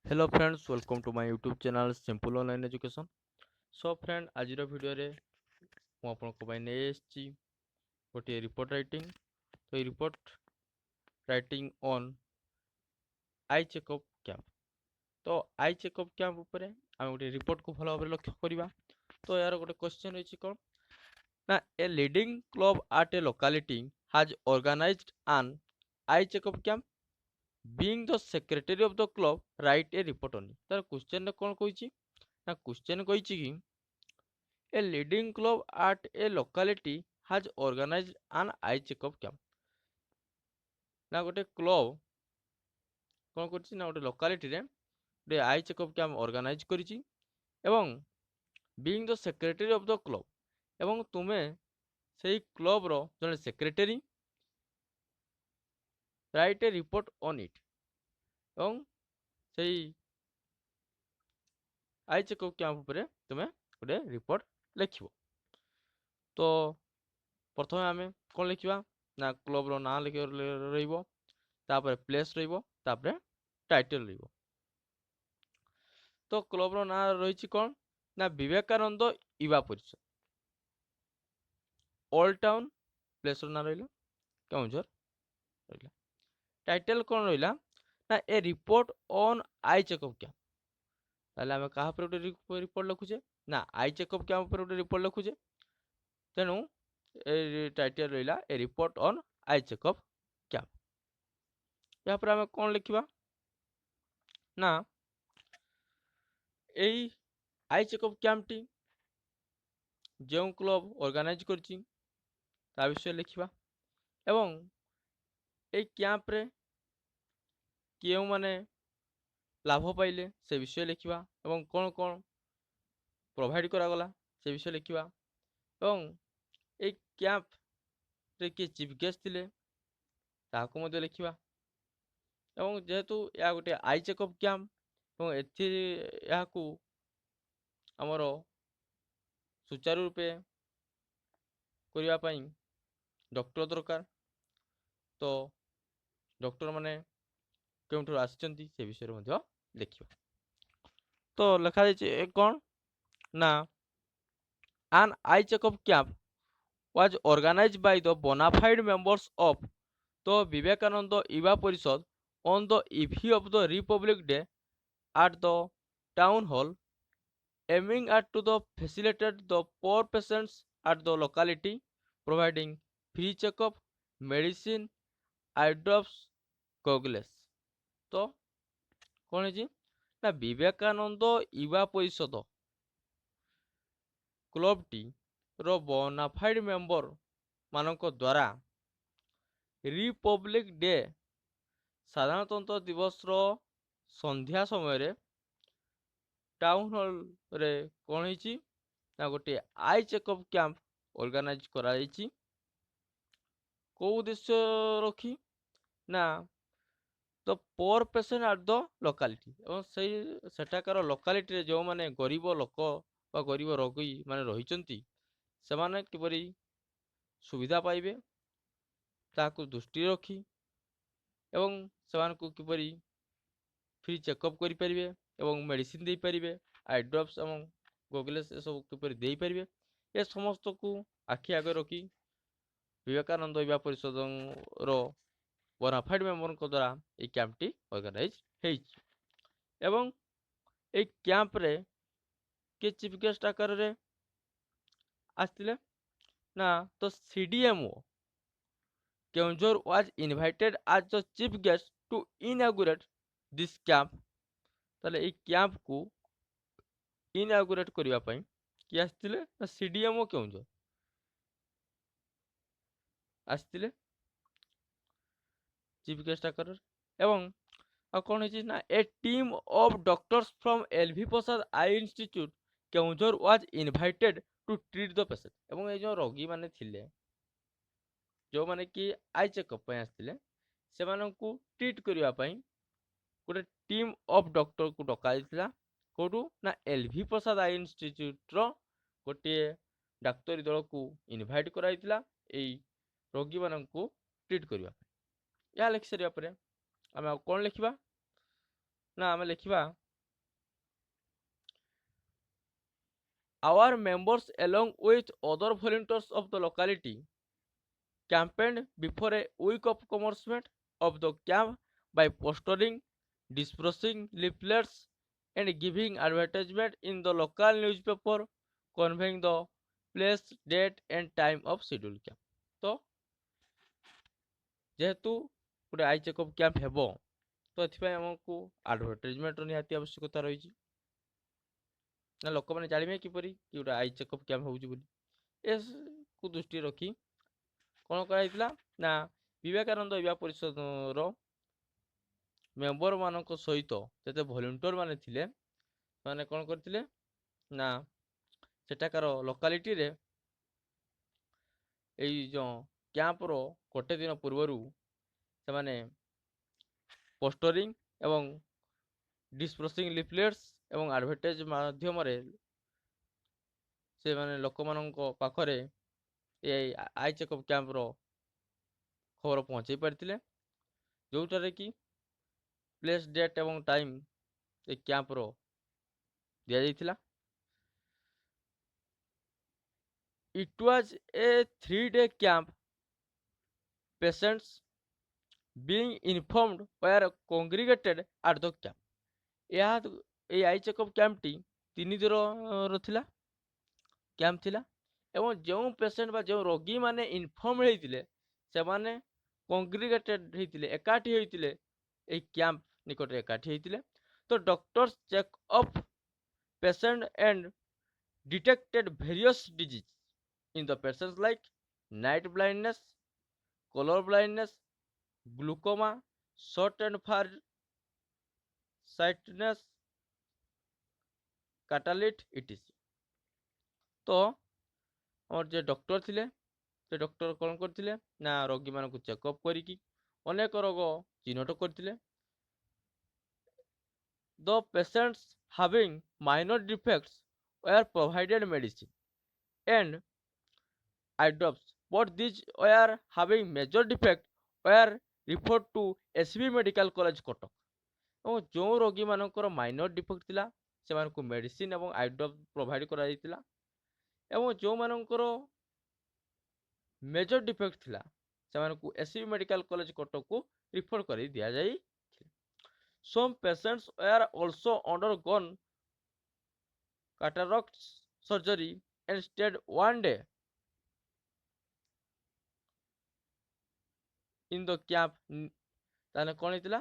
Hello friends, welcome to my YouTube channel simple online education. So friend, आज video रे मु आपनको पाई नै एसची गोटे रिपोर्ट राइटिंग। तो report writing on eye checkup camp. तो आई चेकअप कैंप ऊपर आम गोटे रिपोर्ट को भल भाव लक्ष्य करवा। तो यार गोटे क्वेश्चन रही कौन ना, a leading club at a locality has organised an eye checkup camp, being the secretary of the club write a report on. तार क्वेश्चन कौन कही ना, क्वेश्चन कही कि a leading club at a locality has organized an eye checkup camp। ना गोटे club कौन करछि ना गोटे लोकालिटी रे गोटे आई चेकअप कैंप ऑर्गेनाइज करिछि एवं being the secretary of the club एवं तुमे सेही क्लब रो जने secretary right a report on it एवं सेही आई चेकअप कैंप ऊपर तुमे गोटे रिपोर्ट लिखिबो। तो प्रथमे आमे कोन लिखिबा ना क्लब रो नाम लिख रहिबो, तापर प्लेस रहिबो, तापर टाइटल रहिबो। तो क्लब रो ना रही कौन ना विवेकानंद युवा परिषद, ओल्ड टाउन प्लेस रो ना रहिला केउंझर रहिला। टाइटल कौन रहिला ना a report on eye checkup camp. ताले आमे कहा पर गोटे रिपोर्ट लिखुचे ना आई चेकअप कैंप पर गोटे रिपोर्ट लिखुचे, तेनु ए टाइटल रहिला a report on eye checkup camp. या पर आमे कौन लिखिबा ना एई आई चेकअप कैंप टी जो क्लब ऑर्गेनाइज करछि ता विषय लिखिबा एवं ए कैंप रे केउ माने लाभ पाइले से विषय लिखिबा एवं कौन कौन प्रोवाइड करागला से विषय लिखिबा एवं ए कैंप रे किए चीफ गेस्ट थिले ताको मध्य लिखिबा। एवं जेहेतु या गोटे आई चेकअप कैंप एवं एथि याकू हमरो सुचारू रूपे करिया पई डॉक्टर दरकार। तो डॉक्टर माने केउठु आछिचंती से विषय रे मध्य लिखिबा। तो लिखा जाइए कौन ना an eye checkup camp was organized by the bona fide members of the Vivekananda Yuva Parishad on the eve of the Republic Day at the town hall, aiming at to the facilitate the poor patients at the locality, providing free checkup, medicine, eye drops, goggles। तो कौन है ना विवेकानंद युवा परिषद club T रो bonafide member मानक द्वारा Republic day साधारणतंत्र दिवस रो संध्या समय रे टाउन हॉल रे कौन है ना गोटे आई चेकअप कैंप ऑर्गेनाइज करा जाइछि। को उद्देश्य रखी ना the poor patient at the locality एवं सही सेठाकार लोकालिटी रे जो माने गरीब लोक बा गरीब रोगी माने रहिचंती सेमाने किपरि सुविधा पाइबे ताकू दृष्टि रखी एवं सेमानकु किपरि फ्री चेकअप करि परिबे एवं मेडिसिन दे परिबे, आई ड्रॉप्स एवं गोगलेस ए सब किपरि दे परिबे, ए समस्त को आखि आगे रखी विवेकानंद युवा परिषद रो बोनाफाइड मेंबर को द्वारा ए कैंप टी ऑर्गेनाइज हेइछि। एवं ए कैंप रे के चीफ गेस्ट आकार रे आस्तिले ना तो CDMO Keonjhar was invited as the chief guest to inaugurate this camp. ताले ए कैंप को इनॉग्रेट करिवा पई कि आस्तिले ना सीडीएमओ केउंझर आस्तिले चीफ गेस्ट आकार एवं आ कौन है ना a team of doctors from LV Prasad eye institute Keonjhar was invited to treat the patient. एवं ए जो रोगी माने थिले जो माने कि आई चेकअप पे आस्तिले से माननकु ट्रीट करिवा पई गोटे टीम ऑफ डॉक्टर को डका जाइतिला कोठू ना एलवी प्रसाद आई इंस्टीट्यूट रो गोटे डाक्तरी दल को इनवाइट कराइतिला एई रोगी माननकु ट्रीट करिवा। या लिखि सारिया परे आमे कौन लिखिबा ନା ଆମେ ଲେଖିବା our members along with other volunteers of the locality campaigned before a week of commencement of the camp by postering, dispersing leaflets, and giving advertisement in the local newspaper conveying the place, date, and time of scheduled camp. तो जेहेतु गोटे आई checkup camp हेबो तो एथिपाई हमकु advertisement निहाती आवश्यकता रही ना लोक मैंने जानवे किपरि कि गोटे आई चेकअप कैंप होउची बोली एस को दृष्टि रखी कौन कराइतिला ना विवेकानंद युवा परिषद रो मेंबर मानक सहित जेते वॉलंटियर माने थिले माने कौन करथिले ना सेठाकार लोकालिटी रे एई जो कैंप रो गोटे दिन पूर्वरु से माने पोस्टरिंग एवं डिस्पर्सिंग लिफलेट्स एवं एडवर्टाइज माध्यम रे से माने लोक मानक पाखरे ए आई चेकअप कैंप रो खबर पहुंचाई पारिथिले जोटारे कि प्लेस डेट एवं टाइम ए कैंप रो दिया जाइथिला it was a 3-day camp patients being informed were congregated at the camp ଏହା এই ଆଇ ଚେକଅପ୍ କ୍ୟାମ୍ପଟି 3 ଦିନର ଥିଲା କ୍ୟାମ୍ପ ଥିଲା ଏବଂ ଯେଉଁ ପେସେଣ୍ଟ ବା ଯେଉଁ ରୋଗୀମାନେ ଇନଫର୍ମ ହେଇଥିଲେ ସେମାନେ କଂଗ୍ରିଗେଟେଡ୍ ହେଇଥିଲେ ଏକାଠି ହେଇଥିଲେ এই କ୍ୟାମ୍ପ ନିକଟରେ ଏକାଠି ହେଇଥିଲେ ତ doctors check up patient and detected various diseases in the patients like night blindness, color blindness, glaucoma, short and far sightedness, catalyst etc. तो और जे डॉक्टर थिले से डॉक्टर कौन करथिले ना रोगी मानकु चेकअप करिकी अनेक रोग चिन्हट करथिले the patients having minor defects were provided medicine and eye drops but these were having major defect were referred to SB medical college Cuttack और जो रोगी मानकर माइनर डिफेक्ट थिला सेमानकु मेडिसिन एवं आई ड्रॉप प्रोवाइड करा जाइतिला एवं जो मानकर मेजर डिफेक्ट थिला सेमानकु एसबी मेडिकल कॉलेज कटक को रिफर कर दिया जाई some patients were also undergone cataract surgery and stayed 1 day in the camp ताने कोन हितला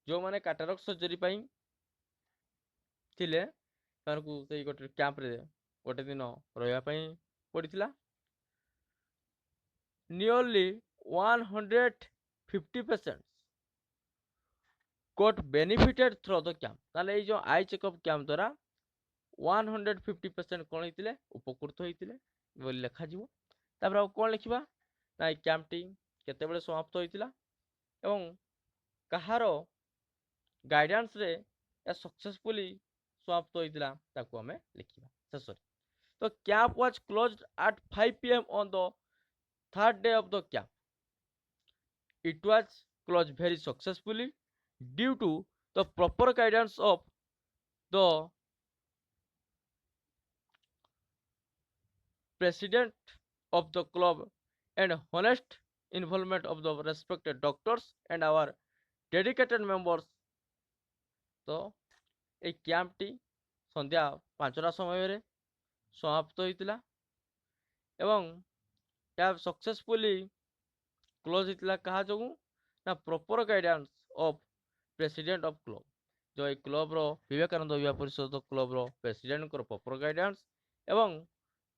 जो माने कैटरेक्ट सर्जरी पई थिले तारकु सेई गोटे कैंप रे गोटे दिन रहया पई पड़िथिला nearly 150 patients got benefited through the camp ताले এই जो आई चेकअप कैंप द्वारा 150% कोन हितले उपकृत होइतिले बोली लेखा जीवो तापर कोन लिखिबा ना এই ক্যাম্পটি केतेबेले समाप्त होइतिला एवं कहार गाइडेंस रे या सक्सेसफुली समाप्त होइतिला ताकू हमें लिखिबा शेष तो camp was closed at 5 PM on the third day of the camp. It was closed very successfully due to the proper guidance of the president of the club and honest involvement of the respected doctors and our dedicated members. तो এই ক্যাম্পটি সন্ধ্যা 5টা সমୟରେ ସମାପ୍ତ ହୋଇଥିଲା ଏବଂ ଏହା successfully close ହେଇଥିଲା କାହା ଯୋଗୁଁ ନା proper guidance of president of club जो এই କ୍ଲବର ବିବେକାନନ୍ଦ युवा परिषद କ୍ଲବର ପ୍ରେସିଡେଣ୍ଟଙ୍କର ପ୍ରପର ଗାଇଡାନ୍ସ ଏବଂ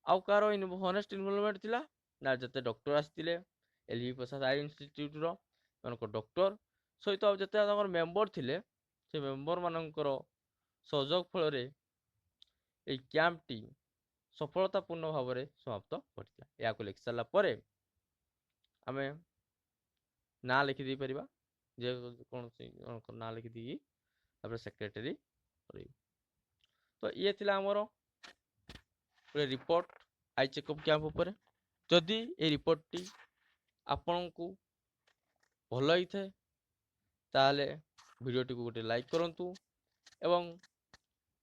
ଆଉ କାହାର ହନେଷ୍ଟ ଇନଭଲଭମେଣ୍ଟ ଥିଲା ନା ଯେତେ ଡକ୍ଟର ଆସିଥିଲେ ଏଲଭି ପ୍ରସାଦ ଆଇ ଇନଷ୍ଟିଚ୍ୟୁଟର ମାନଙ୍କ ଡକ୍ଟର ସହିତ ଆଉ ଯେତେ ତାଙ୍କର ମେମ୍ବର ଥିଲେ ସେ ମେମ୍ବର ମାନଙ୍କର ସହଯୋଗ ଫଳରେ এই କ୍ୟାମ୍ପଟି ସଫଳତାପୂର୍ଣ୍ଣ ଭାବରେ ସମାପ୍ତ କରିଥିଲା ଏହାକୁ ଲେଖି ସାରିଲା ପରେ ଆମେ ନା ଲେଖି ଦେଇ ପାରିବା ଯେ କୌଣସି ନା ଲେଖି ଦେଇକି ତାପରେ ସେକ୍ରେଟାରୀ କରିବୁ ତ ଇଏ ଥିଲା ଆମର ଗୋଟେ ରିପୋର୍ଟ ଆଇ ଚେକଅପ୍ କ୍ୟାମ୍ପ ଉପରେ ଯଦି এই ରିପୋର୍ଟଟି ଆପଣଙ୍କୁ ଭଲ ହେଇଥାଏ ତାହେଲେ ଭିଡ଼ିଓଟିକୁ ଗୋଟେ ଲାଇକ୍ କରନ୍ତୁ ଏବଂ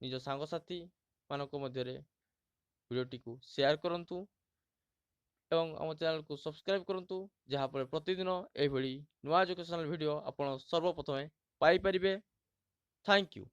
ନିଜ ସାଙ୍ଗସାଥି ମାନଙ୍କ ମଧ୍ୟରେ ଭିଡ଼ିଓଟିକୁ ସେୟାର କରନ୍ତୁ ଏବଂ ଆମ ଚ୍ୟାନେଲକୁ ସବସ୍କ୍ରାଇବ କରନ୍ତୁ, ଯାହାଫଳରେ ପ୍ରତିଦିନ ଏହିଭଳି ନୂଆ ଏଜୁକେସନାଲ ଭିଡ଼ିଓ ଆପଣ ସର୍ବପ୍ରଥମେ ପାଇପାରିବେ। Thank you.